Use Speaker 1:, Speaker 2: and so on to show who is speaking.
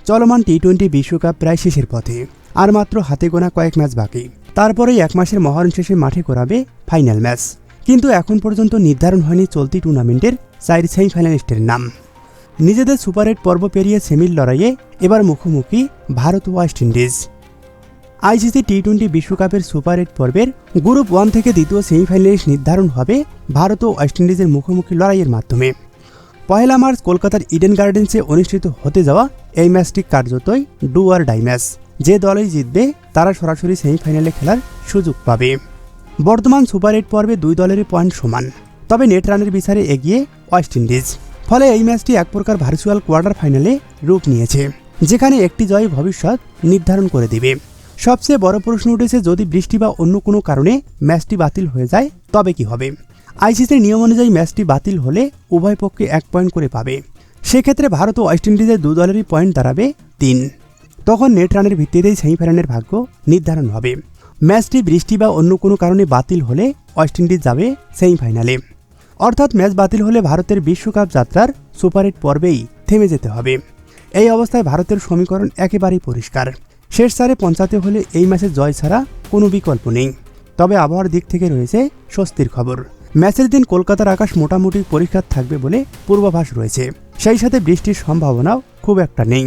Speaker 1: চলমান টি-20 বিশ্বকাপ প্রায় শেষের পথে, আর মাত্র হাতে গোনা কয়েক ম্যাচ বাকি। তারপরেই 1 মাসের মহরণ শেষে মাঠে গড়াবে ফাইনাল ম্যাচ। কিন্তু এখন পর্যন্ত নির্ধারণ হয়নি চলতি টুর্নামেন্টের 4 সেমিফাইনালিস্টের নাম। নিজেদের সুপার 8 পর্ব পেরিয়ে সেমির লড়াইয়ে এবার মুখোমুখি ভারত ও ওয়েস্ট ইন্ডিজ। আইসিসি টি-20 বিশ্বকাপের সুপার 8 পর্বের গ্রুপ 1 থেকে দ্বিতীয় সেমিফাইনালিস্ট নির্ধারণ হবে ভারত ও ওয়েস্ট ইন্ডিজের মুখোমুখি লড়াইয়ের মাধ্যমে। 1 মার্চ কলকাতার ইডেন গার্ডেন্সে অনুষ্ঠিত হতে যাওয়া এই ম্যাচটি কার্যতই ডু অর ডাই ম্যাচ। যে দলই জিতবে তারা সরাসরি সেমিফাইনালে খেলার সুযোগ পাবে। বর্তমান সুপার 8 পর্বে 2 দলেরই পয়েন্ট সমান, তবে নেট রানের বিচারে এগিয়ে ওয়েস্ট ইন্ডিজ। ফলে এই ম্যাচটি এক প্রকার ভার্চুয়াল কোয়ার্টার ফাইনালে রূপ নিয়েছে, যেখানে একটি জয় ভবিষ্যৎ নির্ধারণ করে দেবে। সবচেয়ে বড় প্রশ্ন উঠেছে, যদি বৃষ্টি বা অন্য কোনো কারণে ম্যাচটি বাতিল হয়ে যায় তবে কি হবে। আইসিসির নিয়ম অনুযায়ী ম্যাচটি বাতিল হলে উভয় পক্ষে 1 পয়েন্ট করে পাবে। সেক্ষেত্রে ভারত ও ওয়েস্ট ইন্ডিজের 2 দলেরই পয়েন্ট দাঁড়াবে 3। তখন নেট রানের ভিত্তিতেই সেমিফাইনালের ভাগ্য নির্ধারণ হবে। ম্যাচটি বৃষ্টি বা অন্য কোনো কারণে বাতিল হলে ওয়েস্ট ইন্ডিজ যাবে সেমিফাইনালে। অর্থাৎ ম্যাচ বাতিল হলে ভারতের বিশ্বকাপ যাত্রার সুপার 8 পর্বেই থেমে যেতে হবে। এই অবস্থায় ভারতের সমীকরণ একেবারেই পরিষ্কার। শেষ 4-এ পৌঁছাতে হলে এই ম্যাচে জয় ছাড়া কোনো বিকল্প নেই। তবে আবহাওয়ার দিক থেকে রয়েছে স্বস্তির খবর। ম্যাচের দিন কলকাতার আকাশ মোটামুটি পরিষ্কার থাকবে বলে পূর্বাভাস রয়েছে। সেই সাথে বৃষ্টির সম্ভাবনাও খুব একটা নেই।